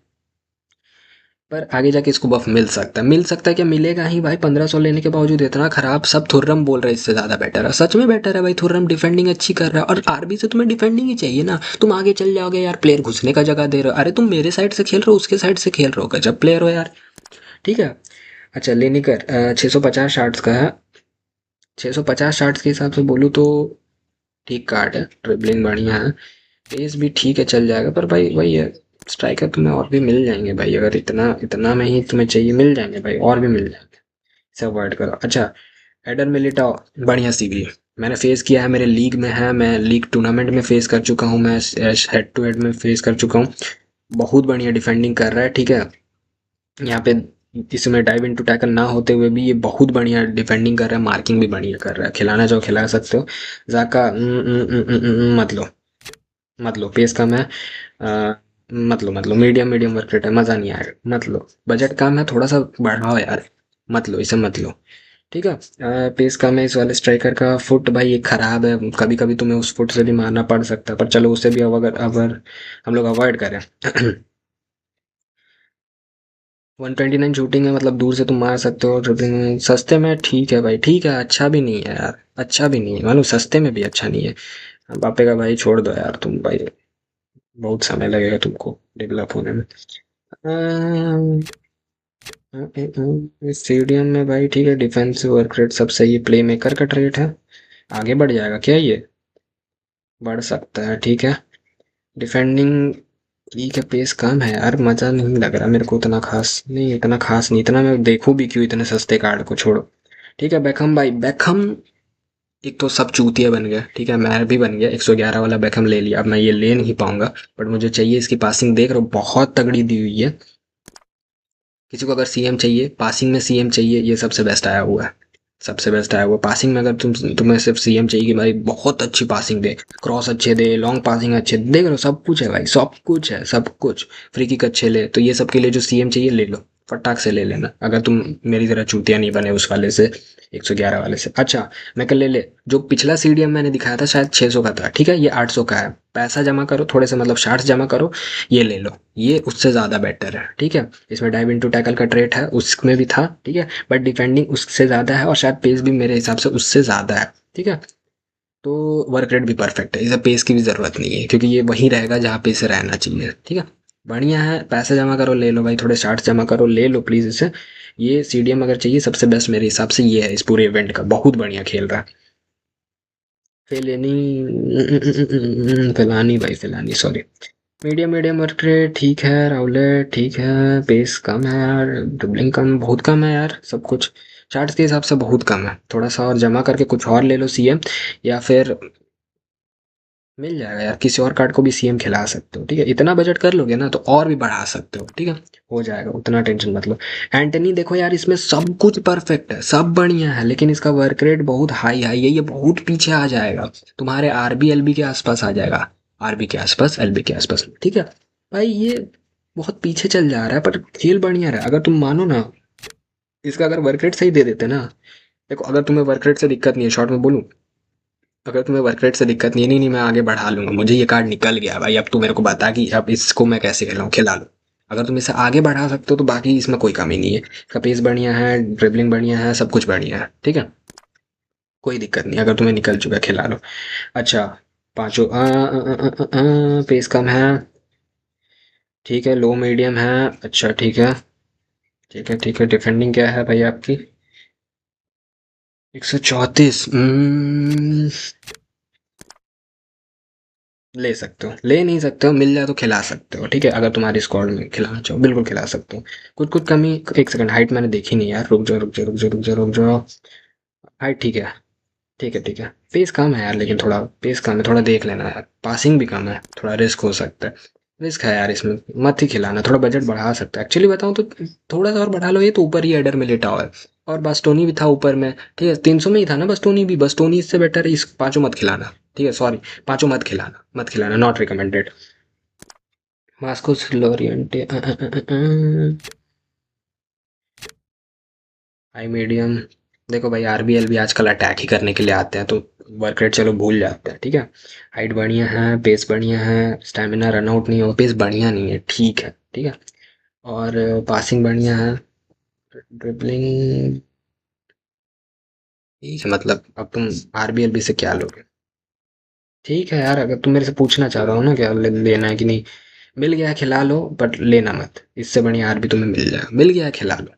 Speaker 1: पर आगे जाके इसको बफ मिल सकता है क्या? मिलेगा ही भाई, 1500 लेने के बावजूद इतना खराब। सब थुर्रम बोल रहे हैं इससे ज़्यादा बेटर है, सच में बेटर है भाई। थुर्रम डिफेंडिंग अच्छी कर रहा है, और आरबी से तुम्हें डिफेंडिंग ही चाहिए ना। तुम आगे चल जाओगे यार, प्लेयर घुसने का जगह दे रहे हो। अरे तुम मेरे साइड से खेल रहे हो, उसके साइड से खेल रहे हो, गजब प्लेयर हो यार। ठीक है। अच्छा, लेनिकर 650 शार्ट्स का है। 650 शार्ट्स के हिसाब से बोलूँ तो ठीक कार्ड है, ट्रिबलिंग बढ़िया है, पेस भी ठीक है, चल जाएगा। पर भाई वही है, स्ट्राइकर तुम्हें और भी मिल जाएंगे भाई, अगर इतना इतना में ही तुम्हें चाहिए, मिल जाएंगे भाई, और भी मिल जाएंगे। इसे अवॉइड करो। अच्छा, एडर मिलिटाओ बढ़िया सीवी है, मैंने फेस किया है, मेरे लीग में है, मैं लीग टूर्नामेंट में फेस कर चुका हूँ, मैं हेड टू हेड में फेस कर चुका हूँ। बहुत बढ़िया डिफेंडिंग कर रहा है, ठीक है। यहाँ पे इसमें डाइव इनटू टैकल ना होते हुए भी ये बहुत बढ़िया डिफेंडिंग कर रहा है, मार्किंग भी बढ़िया कर रहा है। खिलाना चाहो खिला सकते हो। जाका मत लो, मत लो, पेस कम है। मत लो, मीडियम मीडियम वर्क रेट है, मज़ा नहीं आएगा, मत लो। बजट कम है, थोड़ा सा बढ़ाओ यार, मत लो इसे, मत लो। ठीक है। पेस कम है इस वाले स्ट्राइकर का, फुट भाई ये खराब है, कभी कभी तुम्हें उस फुट से भी मारना पड़ सकता है, पर चलो उसे भी अब अगर अगर हम लोग अवॉइड करें। 129 शूटिंग है, मतलब दूर से तुम मार सकते हो, ड्रिबलिंग में सस्ते में ठीक है भाई, ठीक है, अच्छा भी नहीं है यार, अच्छा भी नहीं है, मानो सस्ते में भी अच्छा नहीं है। बापे का भाई छोड़ दो यार तुम भाई, बहुत समय लगेगा तुमको डेवलप होने में। स्टेडियम में भाई ठीक है, डिफेंसिव वर्क रेट सब सही है, प्ले मेकर का ट्रेट है, आगे बढ़ जाएगा क्या ये? बढ़ सकता है, ठीक है। डिफेंडिंग ठीक है, पेस कम है यार, मज़ा नहीं लग रहा मेरे को उतना खास नहीं, इतना खास नहीं, इतना मैं देखूं भी क्यों इतने सस्ते कार्ड को, छोड़ो। ठीक है, बेकहम भाई, बेकहम एक तो सब चूतिया बन गया, ठीक है, मैं भी बन गया, 111 वाला बेकहम ले लिया, अब मैं ये ले नहीं पाऊंगा। बट मुझे चाहिए, इसकी पासिंग देख रहे हो, बहुत तगड़ी दी हुई है। किसी को अगर सीएम चाहिए, पासिंग में सीएम चाहिए, ये सबसे बेस्ट आया हुआ है, सबसे बेस्ट आया हुआ पासिंग में। अगर तुम्हें सिर्फ सीएम चाहिए कि भाई बहुत अच्छी पासिंग दे, क्रॉस अच्छे दे, लॉन्ग पासिंग अच्छे दे, देख लो सब कुछ है भाई, सब कुछ है, सब कुछ। फ्री किक अच्छे ले, तो ये सब के लिए जो सीएम चाहिए ले लो, फटाक से ले लेना, अगर तुम मेरी तरह चूतिया नहीं बने उस वाले से, 111 वाले से। अच्छा, मैं कल ले ले, जो पिछला सीडीएम मैंने दिखाया था शायद 600 का था, ठीक है, ये 800 का है। पैसा जमा करो थोड़े से, मतलब शार्ट्स जमा करो, ये ले लो, ये उससे ज़्यादा बेटर है, ठीक है। इसमें डाइव इनटू टैकल का ट्रेट है, उसमें भी था, ठीक है, बट डिफेंडिंग उससे ज़्यादा है, और शायद पेस भी मेरे हिसाब से उससे ज़्यादा है, ठीक है। तो वर्क रेट भी परफेक्ट है, इसे पेस की भी ज़रूरत नहीं है, क्योंकि ये वहीं रहेगा जहाँ पे इसे रहना चाहिए, ठीक है। बढ़िया है, पैसे जमा करो ले लो भाई, थोड़े शार्ट्स जमा करो ले लो प्लीज़ इसे। ये सीडीएम अगर चाहिए, सबसे बेस्ट मेरे हिसाब से ये है इस पूरे इवेंट का, बहुत बढ़िया खेल रहा है। फेलेनी, फेलानी भाई, फेलानी सॉरी। मीडियम मीडियम वर्क रेट ठीक है, राउलेट ठीक है, पेस कम है यार, ड्रिबलिंग कम, बहुत कम है यार, सब कुछ चार्ट्स के हिसाब से बहुत कम है। थोड़ा सा और जमा करके कुछ और ले लो सीएम, या फिर मिल जाएगा यार, किसी और कार्ड को भी सीएम खिला सकते हो, ठीक है। इतना बजट कर लोगे ना तो और भी बढ़ा सकते हो, ठीक है, हो जाएगा, उतना टेंशन मत लो। एंटनी देखो यार, इसमें सब कुछ परफेक्ट है, सब बढ़िया है, लेकिन इसका वर्क रेट बहुत हाई हाई है, ये बहुत पीछे आ जाएगा, तुम्हारे आरबी एलबी के आसपास आ जाएगा, आरबी के आसपास, एलबी के आसपास, ठीक है। भाई ये बहुत पीछे चल जा रहा है, पर खेल बढ़िया रहा है, अगर तुम मानो ना, इसका अगर वर्क रेट सही दे देते ना। देखो, अगर तुम्हें वर्क रेट से दिक्कत नहीं है, शॉर्ट में बोलूँ, अगर तुम्हें वर्क रेट से दिक्कत नहीं है, नहीं नहीं मैं आगे बढ़ा लूंगा, मुझे ये कार्ड निकल गया भाई, अब तू मेरे को बता कि अब इसको मैं कैसे खिलाऊं, खिला लो। अगर तुम इसे आगे बढ़ा सकते हो तो बाकी इसमें कोई कमी नहीं है, इसका पेस बढ़िया है, ड्रिबलिंग बढ़िया है, सब कुछ बढ़िया है, ठीक है। कोई दिक्कत नहीं, अगर तुम्हें निकल चुका है, खिला लो। अच्छा, पांचों पेस कम है, ठीक है, लो मीडियम है, अच्छा ठीक है, ठीक है, ठीक है। डिफेंडिंग क्या है भाई आपकी? 134, ले सकते हो, ले नहीं सकते हो, मिल जाए तो खिला सकते हो, ठीक है? अगर तुम्हारी स्क्वाड में खिलाना चाहो बिल्कुल खिला सकते हो। कुछ कुछ कमी, एक सेकंड, हाइट मैंने देखी नहीं यार, रुक जाओ रुक जाओ रुक जाओ रुक जाओ रुक जाओ। हाइट ठीक है, ठीक है ठीक है। पेस कम है यार, लेकिन थोड़ा पेस कम है, थोड़ा देख लेना यार। पासिंग भी कम है, थोड़ा रिस्क हो सकता है। रिस्क है यार इसमें, मत ही खिलाना, थोड़ा बजट बढ़ा सकता है। एक्चुअली बताऊँ तो थोड़ा सा और बढ़ा लो, ये तो ऊपर ही हेडर में लेटा हुआ है। और बास्टोनी भी था ऊपर में, ठीक है? 300 में ही था ना बास्टोनी भी, बास्टोनी इससे बेटर है। इस पाँचों मत खिलाना, ठीक है? सॉरी, पाँचों मत खिलाना, मत खिलाना, नॉट रिकमेंडेड। मास्को लोरियंटे, हाई मीडियम। देखो भाई, आरबीएल भी आजकल अटैक ही करने के लिए आते हैं, तो वर्क रेट चलो भूल जाते हैं, ठीक है? हाइट बढ़िया है, पेस बढ़िया है, स्टेमिना रन आउट नहीं होगा, पेस बढ़िया नहीं है, ठीक है, ठीक है। और पासिंग बढ़िया है, ड्रिबलिंग ठीक है। मतलब अब तुम आरबीएल भी से क्या लोगे? ठीक है यार, अगर तुम मेरे से पूछना चाह रहे हो ना क्या लेना है कि नहीं, मिल गया है खिला लो, बट लेना मत। इससे बढ़िया आरबी तुम्हें मिल जाएगा, मिल गया है खिला लो।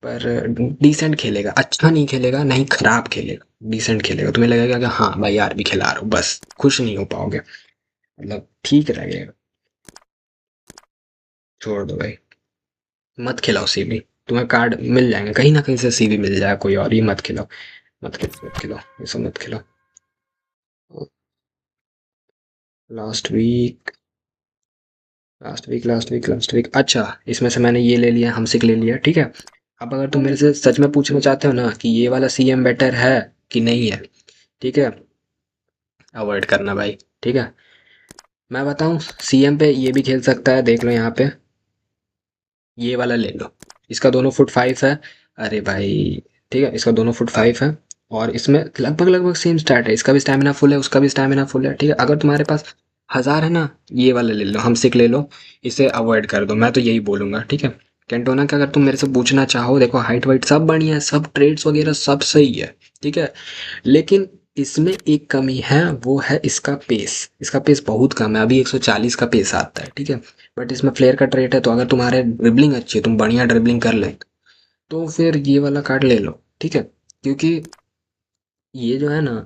Speaker 1: पर डिसेंट खेलेगा, अच्छा नहीं खेलेगा, नहीं खराब खेलेगा, डिसेंट खेलेगा। तुम्हें लगेगा कि हाँ भाई यार भी खिला रहा हूँ, बस खुश नहीं हो पाओगे। मतलब ठीक लगेगा। छोड़ दो भाई, मत खिलाओ सीबी। तुम्हें कार्ड मिल जाएंगे कहीं ना कहीं से, सीबी मिल जाए कोई और, ये मत खिलाओ। मत खिलाओ मत खिलाओ, ये सब मत खिलाओ। लास्ट वीक, लास्ट वीक, अच्छा, इसमें से मैंने ये ले लिया, हमसिक ले लिया, ठीक है? अब अगर तुम मेरे से सच में पूछना चाहते हो ना कि ये वाला सीएम बेटर है कि नहीं है, ठीक है? अवॉइड करना भाई, ठीक है? मैं बताऊं, सीएम पे ये भी खेल सकता है, देख लो यहाँ पे, ये वाला ले लो। इसका दोनों फुट 5 है। अरे भाई, ठीक है, इसका दोनों फुट 5 है। और इसमें लगभग लगभग सेम स्टार्ट है, इसका भी स्टैमिना फुल है, उसका भी स्टैमिना फुल है, ठीक है? अगर तुम्हारे पास 1000 है ना, ये वाला ले लो, हमसिक ले लो। इसे अवॉइड कर दो, मैं तो यही बोलूंगा, ठीक है? कैंटोना का अगर तुम मेरे से पूछना चाहो, देखो हाइट वाइट सब बढ़िया है, सब ट्रेड्स वगैरह सब सही है, ठीक है? लेकिन इसमें एक कमी है, वो है इसका पेस। इसका पेस बहुत कम है, अभी 140 का पेस आता है, ठीक है? बट इसमें फ्लेयर का ट्रेट है, तो अगर तुम्हारे ड्रिबलिंग अच्छी है, तुम बढ़िया ड्रिबलिंग कर ले, तो फिर ये वाला कार्ड ले लो, ठीक है? क्योंकि ये जो है ना,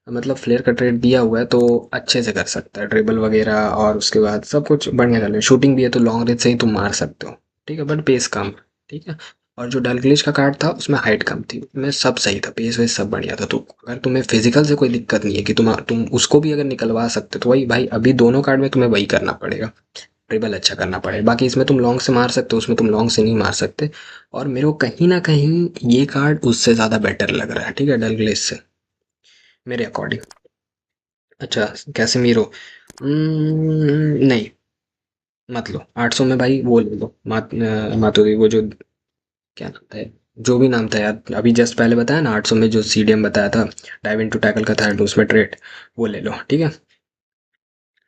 Speaker 1: मतलब फ्लेयर का ट्रेड दिया हुआ है, तो अच्छे से कर सकता है ड्रिबल वगैरह, और उसके बाद सब कुछ बढ़िया कर ले। शूटिंग भी है, तो लॉन्ग रेंज से ही तुम मार सकते हो, ठीक है? बट पेस कम, ठीक है? और जो डलग्लिश का कार्ड था, उसमें हाइट कम थी, उसमें सब सही था, पेस वेस सब बढ़िया था। तो अगर तुम्हें फिजिकल से कोई दिक्कत नहीं है कि तुम उसको भी अगर निकलवा सकते हो, तो वही भाई, अभी दोनों कार्ड में तुम्हें वही करना पड़ेगा, ड्रिबल अच्छा करना पड़ेगा। बाकी इसमें तुम लॉन्ग से मार सकते हो, उसमें तुम लॉन्ग से नहीं मार सकते। और मेरे को कहीं ना कहीं ये कार्ड उससे ज़्यादा बेटर लग रहा है, ठीक है, डलग्लिश से, मेरे अकॉर्डिंग। अच्छा, कैसेमीरो, नहीं, मत लो। 800 में भाई वो ले लो, मातुरी, वो जो, क्या नाम था, जो भी नाम था यार, अभी जस्ट पहले बताया ना, 800 में जो सीडीएम बताया था, डाइव इनटू टैकल का था उसमें ट्रेड, वो ले लो, ठीक है?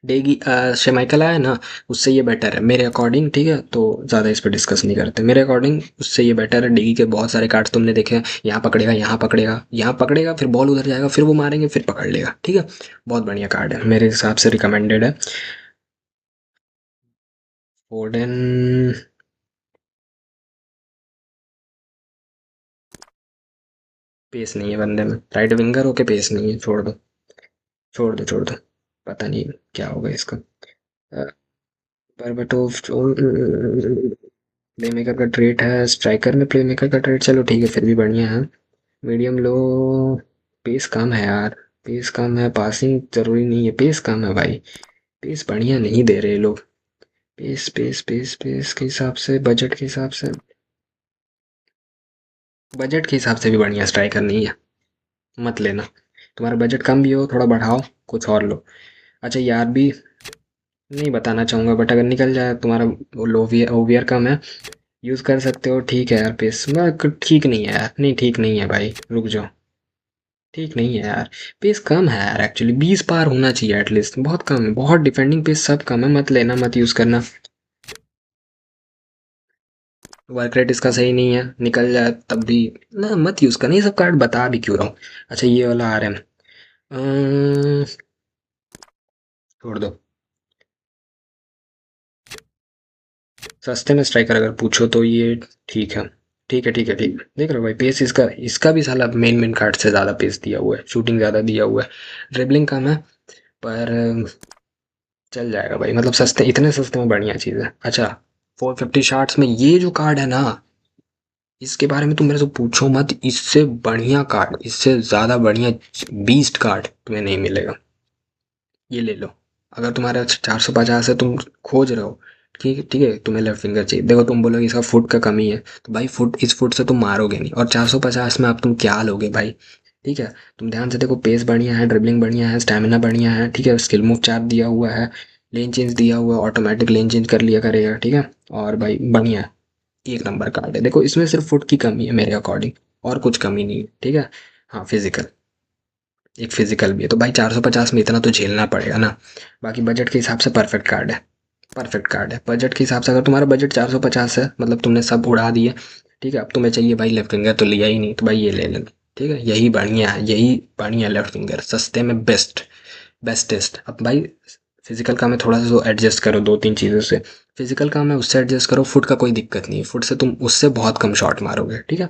Speaker 1: डेगी शेमाइकल आया ना, उससे ये बेटर है मेरे अकॉर्डिंग, ठीक है? तो ज़्यादा इस पर डिस्कस नहीं करते, मेरे अकॉर्डिंग उससे ये बेटर है। डेगी के बहुत सारे कार्ड्स तुमने देखे हैं, यहाँ पकड़ेगा, यहाँ पकड़ेगा, यहाँ पकड़ेगा, फिर बॉल उधर जाएगा, फिर वो मारेंगे, फिर पकड़ लेगा, ठीक है? बहुत बढ़िया कार्ड है, मेरे हिसाब से रिकमेंडेड है। फोर्डन, पेस नहीं है बंदे में, राइट विंगर होके पेस नहीं है, छोड़ दो, छोड़ दो, छोड़ दो। पता नहीं क्या होगा इसका। बर्बाटोव, प्ले मेकर का ट्रेट है, स्ट्राइकर में प्ले मेकर का ट्रेट, चलो ठीक है, फिर भी बढ़िया है। मीडियम लो, पेस कम है यार, पेस कम है, पासिंग जरूरी नहीं है, पेस कम है भाई। पेस बढ़िया नहीं दे रहे लोग। पेस पेस पेस पेस के हिसाब से, बजट के हिसाब से, बजट के हिसाब से भी बढ़िया स्ट्राइकर नहीं है, मत लेना। तुम्हारा बजट कम भी हो, थोड़ा बढ़ाओ, कुछ और लो। अच्छा यार भी, नहीं बताना चाहूँगा, बट अगर निकल जाए तुम्हारा, वो लोवियर ओवियर कम है, यूज़ कर सकते हो, ठीक है यार। पेस मैं ठीक नहीं है यार, नहीं ठीक नहीं है भाई, रुक जाओ, ठीक नहीं है यार। पेस कम है यार, एक्चुअली 20 पार होना चाहिए एटलीस्ट, बहुत कम है, बहुत डिफेंडिंग पेस सब कम है, मत लेना, मत यूज़ करना। वर्क रेट इसका सही नहीं है, निकल जाए तब भी ना, मत यूज़ करना, ये सब कार्ड बता भी क्यों रहा हूँ। अच्छा, ये वाला आ रहा है, छोड़ दो। सस्ते में स्ट्राइकर अगर पूछो तो ये ठीक है, ठीक है, ठीक है, ठीक है। देख रहे हो भाई, पेस इसका, इसका भी साला मेन कार्ड से ज़्यादा पेस दिया हुआ है, शूटिंग ज़्यादा दिया हुआ है, ड्रिबलिंग कम है। पर चल जाएगा भाई, मतलब सस्ते, इतने सस्ते में बढ़िया चीज़ है। अच्छा, 450 शार्ट्स में ये जो कार्ड है ना, इसके बारे में तुम मेरे से पूछो मत। इससे बढ़िया कार्ड, इससे ज़्यादा बढ़िया बीस्ट कार्ड तुम्हें नहीं मिलेगा। ये ले लो। अगर तुम्हारा 450 है, तुम खोज रहे हो, ठीक ठीक है, तुम्हें लेफ्ट फिंगर चाहिए, देखो तुम बोलोगे इसका फुट का कमी है, तो भाई फुट, इस फुट से तुम मारोगे नहीं, और 450 में अब तुम क्या लोगे भाई। ठीक है, तुम ध्यान से देखो, पेस बढ़िया है, ड्रिबलिंग बढ़िया है, स्टेमिना बढ़िया है, ठीक है, स्किल मूव चार्ट दिया हुआ है, लेन चेंज दिया हुआ है, ऑटोमेटिक लेन चेंज कर लिया करेगा, ठीक है। और भाई बढ़िया है, एक नंबर कार्ड है। देखो इसमें सिर्फ फुट की कमी है मेरे अकॉर्डिंग, और कुछ कमी नहीं है, ठीक है। हाँ, फिजिकल, एक फिजिकल भी है, तो भाई 450 में इतना तो झेलना पड़ेगा ना। बाकी बजट के हिसाब से परफेक्ट कार्ड है, परफेक्ट कार्ड है। बजट के हिसाब से, अगर तुम्हारा बजट 450 है, मतलब तुमने सब उड़ा दिए, ठीक है, अब तुम्हें चाहिए भाई लेफ्ट फिंगर, तो लिया ही नहीं, तो भाई ये ले लेना, ठीक है, यही बढ़िया है, यही बढ़िया लेफ्ट फिंगर, सस्ते में बेस्ट, बेस्टेस्ट। अब भाई फिजिकल का मैं थोड़ा सा तो एडजस्ट करो दो तीन चीज़ों से, फिजिकल का मैं उससे एडजस्ट करो, फुट का कोई दिक्कत नहीं है, फुट से तुम उससे बहुत कम शॉट मारोगे, ठीक है।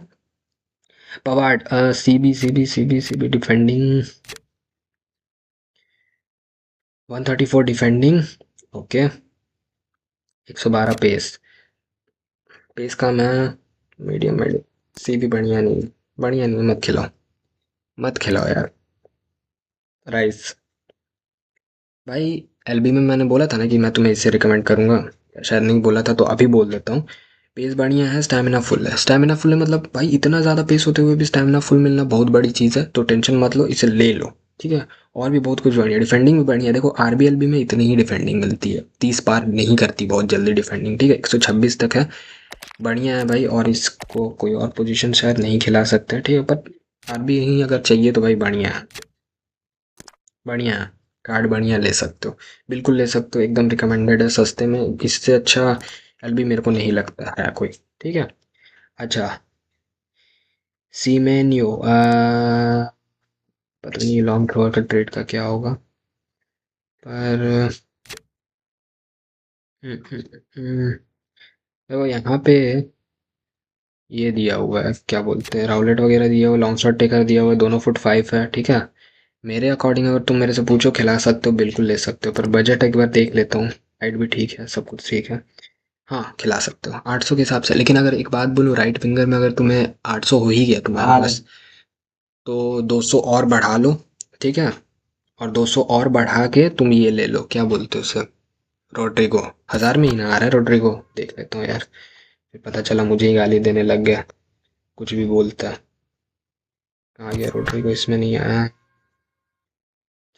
Speaker 1: Forward, C B defending, 134 defending, okay, 112 pace, pace का मैं मीडियम मीडियम, सी भी बढ़िया नहीं, बढ़िया नहीं, मत खिलाओ, मत खिलाओ यार। राइस, भाई एलबी में मैंने बोला था ना कि मैं तुम्हें इसे रिकमेंड करूंगा, शायद नहीं बोला था, तो अभी बोल देता हूँ। पेस बढ़िया है, स्टैमिना फुल है, स्टैमिना फुल है, मतलब भाई इतना ज़्यादा पेस होते हुए भी स्टैमिना फुल मिलना बहुत बड़ी चीज़ है, तो टेंशन मत लो, इसे ले लो, ठीक है। और भी बहुत कुछ बढ़िया, डिफेंडिंग भी बढ़िया है, देखो आरबीएलबी में इतनी ही डिफेंडिंग मिलती है, 30 पार नहीं करती बहुत जल्दी डिफेंडिंग, ठीक है, 126 तक है, बढ़िया है भाई। और इसको कोई और पोजीशन शायद नहीं खिला सकते, ठीक है, पर आरबी ही अगर चाहिए तो भाई बढ़िया है, बढ़िया है, कार्ड बढ़िया ले सकते हो, बिल्कुल ले सकते हो, एकदम रिकमेंडेड है, सस्ते में इससे अच्छा एलबी मेरे को नहीं लगता है कोई, ठीक है। अच्छा, सीमेन्यो, पता नहीं लॉन्ग थ्रोअर का ट्रेड का क्या होगा, पर देखो यहाँ पे ये दिया हुआ है, क्या बोलते हैं, राउलेट वगैरह दिया हुआ, लॉन्ग शॉट टेकर दिया हुआ है, दोनों फुट 5 है, ठीक है। मेरे अकॉर्डिंग अगर तुम मेरे से पूछो खिला सकते हो, बिल्कुल ले सकते हो, पर बजट एक बार देख लेता हूँ, हाइट भी ठीक है, सब कुछ ठीक है। हाँ, खिला सकते हो 800 के हिसाब से, लेकिन अगर एक बात बोलूँ, राइट फिंगर में अगर तुम्हें 800 हो ही गया तुम्हारे पास, तो 200 और बढ़ा लो, ठीक है, और 200 और बढ़ा के तुम ये ले लो, क्या बोलते हो उसे, रोड्रिगो। 1000 में ही ना आ रहा है रोड्रिगो, देख लेता हूँ यार, फिर पता चला मुझे ही गाली देने लग गया, कुछ भी बोलता है। कहाँ गया रोड्रिगो, इसमें नहीं आया,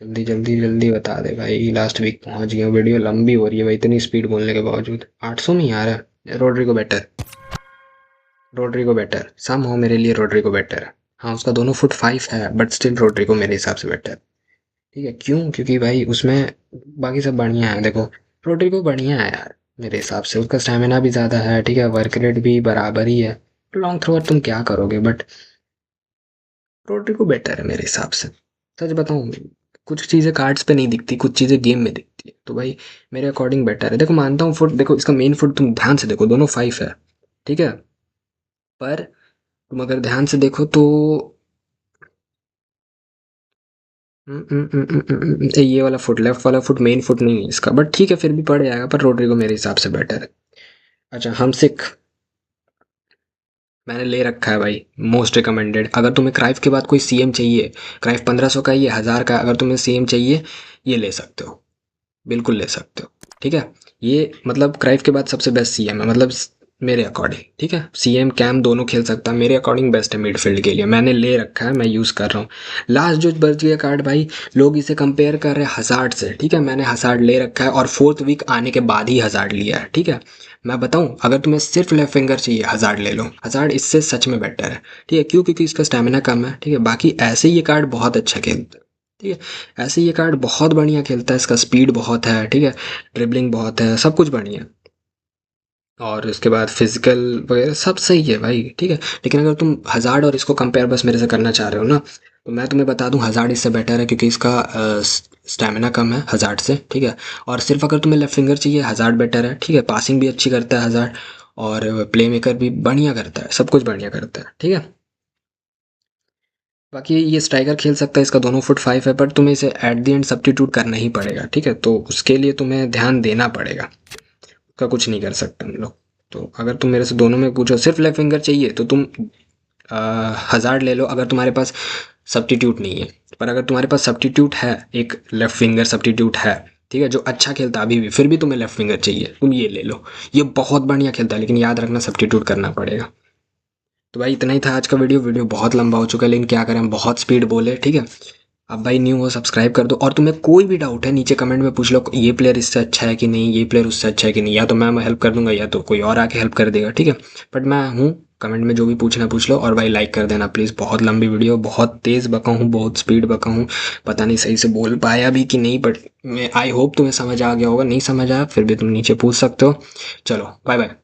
Speaker 1: जल्दी जल्दी जल्दी बता दे भाई, लास्ट वीक पहुंच गया, वीडियो लंबी हो रही है भाई इतनी स्पीड बोलने के बावजूद, 800 में ही आ रहा है, रोड्रिगो बेटर, रोड्रिगो बेटर, सम हो मेरे लिए रोड्रिगो बेटर है। हाँ, उसका दोनों फुट 5 है, बट स्टिल रोड्रिगो मेरे हिसाब से बेटर, ठीक है, क्यों, क्योंकि भाई उसमें बाकी सब बढ़िया है, देखो रोड्रिगो बढ़िया है यार, मेरे हिसाब से उसका स्टेमिना भी ज़्यादा है, ठीक है, वर्क रेट भी बराबर ही है, लॉन्ग थ्रोअर तुम क्या करोगे, बट रोड्रिगो बेटर है मेरे हिसाब से। सच बताऊं, कुछ चीज़ें कार्ड्स पे नहीं दिखती, कुछ चीज़ें गेम में दिखती है, तो भाई मेरे अकॉर्डिंग बेटर है। देखो मानता हूँ फुट, देखो इसका मेन फुट तुम ध्यान से देखो, दोनों 5 है, ठीक है, पर तुम अगर ध्यान से देखो तो ये वाला फुट, लेफ्ट वाला फुट मेन फुट नहीं है इसका, बट ठीक है, फिर भी पड़ जाएगा, पर रोड्रिगो मेरे हिसाब से बेटर है। अच्छा, हम सिख, मैंने ले रखा है भाई, मोस्ट रिकमेंडेड। अगर तुम्हें क्राइफ के बाद कोई सीएम चाहिए, क्राइफ 1500 का, ये 1000 का, अगर तुम्हें सीएम चाहिए, ये ले सकते हो, बिल्कुल ले सकते हो, ठीक है। ये मतलब क्राइफ के बाद सबसे बेस्ट सीएम है, मतलब मेरे अकॉर्डिंग, ठीक है, सीएम कैम दोनों खेल सकता है, मेरे अकॉर्डिंग बेस्ट है मिडफील्ड के लिए, मैंने ले रखा है, मैं यूज़ कर रहा हूँ। लास्ट जो बच गया कार्ड भाई, लोग इसे कंपेयर कर रहे हैं हज़ार्ड से, ठीक है, मैंने हज़ार्ड ले रखा है, और 4th वीक आने के बाद ही हज़ार्ड लिया है, ठीक है। मैं बताऊं, अगर तुम्हें सिर्फ लेफ्ट फिंगर चाहिए, हज़ार्ड ले लो, हज़ार्ड इससे सच में बेटर है, ठीक है, क्यों, क्योंकि इसका स्टेमिना कम है, ठीक है, बाकी ऐसे ये कार्ड बहुत अच्छा खेलता है, ठीक है, ऐसे ये कार्ड बहुत बढ़िया खेलता है, इसका स्पीड बहुत है, ठीक है, ड्रिबलिंग बहुत है, सब कुछ बढ़िया है, और उसके बाद फिजिकल वगैरह सब सही है भाई, ठीक है। लेकिन अगर तुम हज़ार्ड और इसको कंपेयर बस मेरे से करना चाह रहे हो ना, तो मैं तुम्हें बता दूं, हज़ार्ड इससे बेटर है, क्योंकि इसका स्टेमिना कम है हज़ार्ड से, ठीक है, और सिर्फ अगर तुम्हें लेफ्ट फिंगर चाहिए, हज़ार्ड बेटर है, ठीक है, पासिंग भी अच्छी करता है हज़ार्ड, और प्ले मेकर भी बढ़िया करता है, सब कुछ बढ़िया करता है, ठीक है। बाकी ये स्ट्राइकर खेल सकता है, इसका दोनों फुट 5 है, पर तुम्हें इसे एट द एंड सब्स्टिट्यूट करना ही पड़ेगा, ठीक है। तो उसके लिए तुम्हें ध्यान देना पड़ेगा, उसका कुछ नहीं कर सकते हम लोग। तो अगर तुम मेरे से दोनों में पूछो सिर्फ लेफ्ट फिंगर चाहिए तो तुम हज़ार्ड ले लो, अगर तुम्हारे पास सब्स्टिट्यूट नहीं है। पर अगर तुम्हारे पास सब्स्टिट्यूट है, एक लेफ्ट फिंगर सब्स्टिट्यूट है, ठीक है, जो अच्छा खेलता अभी भी, फिर भी तुम्हें लेफ्ट फिंगर चाहिए, तुम ये ले लो। ये बहुत बढ़िया खेलता है, लेकिन याद रखना सब्स्टिट्यूट करना पड़ेगा। तो भाई इतना ही था आज का वीडियो। वीडियो बहुत लंबा हो चुका है, लेकिन क्या करें, हम बहुत स्पीड बोले, ठीक है। अब भाई न्यू हो सब्सक्राइब कर दो, और तुम्हें कोई भी डाउट है नीचे कमेंट में पूछ लो, ये प्लेयर इससे अच्छा है कि नहीं, ये प्लेयर उससे अच्छा है कि नहीं, या तो मैं हेल्प कर दूंगा या तो कोई और आके हेल्प कर देगा, ठीक है। बट मैं हूँ, कमेंट में जो भी पूछना पूछ लो, और भाई लाइक कर देना प्लीज़। बहुत लंबी वीडियो, बहुत तेज़ बका हूँ, बहुत स्पीड बका हूँ, पता नहीं सही से बोल पाया भी कि नहीं, बट मैं आई होप तुम्हें समझ आ गया होगा। नहीं समझ आया फिर भी तुम नीचे पूछ सकते हो। चलो बाय बाय।